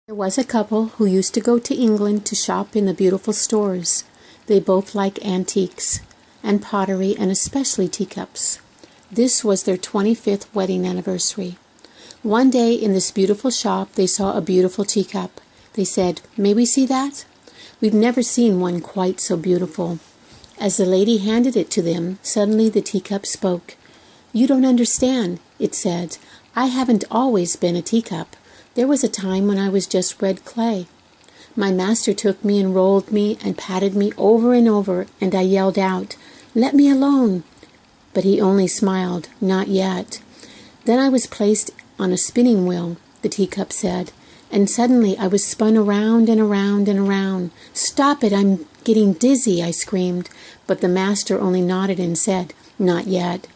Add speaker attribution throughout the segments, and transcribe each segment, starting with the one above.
Speaker 1: There was a couple who used to go to England to shop in the beautiful stores. They both liked antiques and pottery and especially teacups. This was their 25th wedding anniversary. One day in this beautiful shop they saw a beautiful teacup. They said, "May we see that?" "We've never seen one quite so beautiful." As the lady handed it to them, suddenly the teacup spoke. "You don't understand," it said. "I haven't always been a teacup. There was a time when I was just red clay. My master took me and rolled me and patted me over and over, and I yelled out, 'Let me alone!' But he only smiled, 'Not yet.' Then I was placed on a spinning wheel," the teacup said, "and suddenly I was spun around and around and around. 'Stop it, I'm getting dizzy,' I screamed, but the master only nodded and said, 'Not yet.'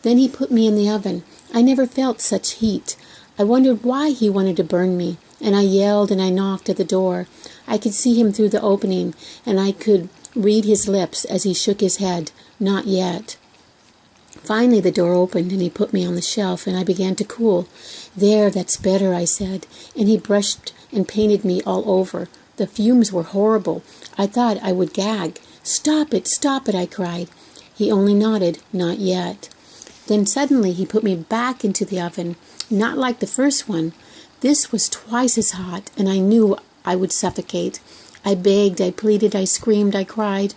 Speaker 1: Then he put me in the oven. I never felt such heat. I wondered why he wanted to burn me, and I yelled and I knocked at the door. I could see him through the opening, and I could read his lips as he shook his head, 'Not yet.' Finally the door opened, and he put me on the shelf, and I began to cool. 'There, that's better,' I said, and he brushed and painted me all over. The fumes were horrible. I thought I would gag. 'Stop it,' I cried. He only nodded, 'Not yet.' Then suddenly he put me back into the oven, not like the first one. This was twice as hot, and I knew I would suffocate. I begged, I pleaded, I screamed, I cried.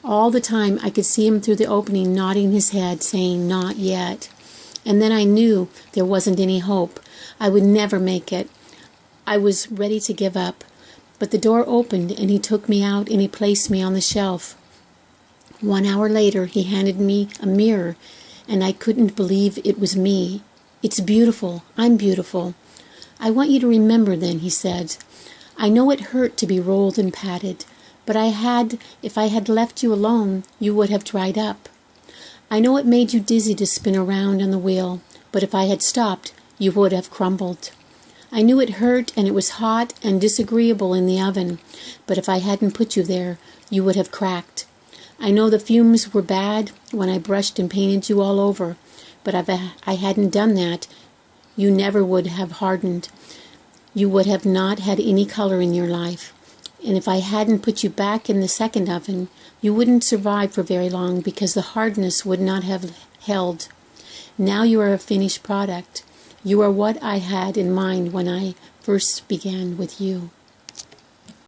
Speaker 1: All the time I could see him through the opening nodding his head, saying, 'Not yet.' And then I knew there wasn't any hope. I would never make it. I was ready to give up. But the door opened, and he took me out, and he placed me on the shelf. 1 hour later he handed me a mirror, and I couldn't believe it was me. 'It's beautiful. I'm beautiful.' 'I want you to remember then,' he said. 'I know it hurt to be rolled and patted, but if I had left you alone, you would have dried up. I know it made you dizzy to spin around on the wheel, but if I had stopped, you would have crumbled. I knew it hurt and it was hot and disagreeable in the oven, but if I hadn't put you there, you would have cracked. I know the fumes were bad when I brushed and painted you all over, but if I hadn't done that, you never would have hardened. You would have not had any color in your life. And if I hadn't put you back in the second oven, you wouldn't survive for very long because the hardness would not have held. Now you are a finished product. You are what I had in mind when I first began with you."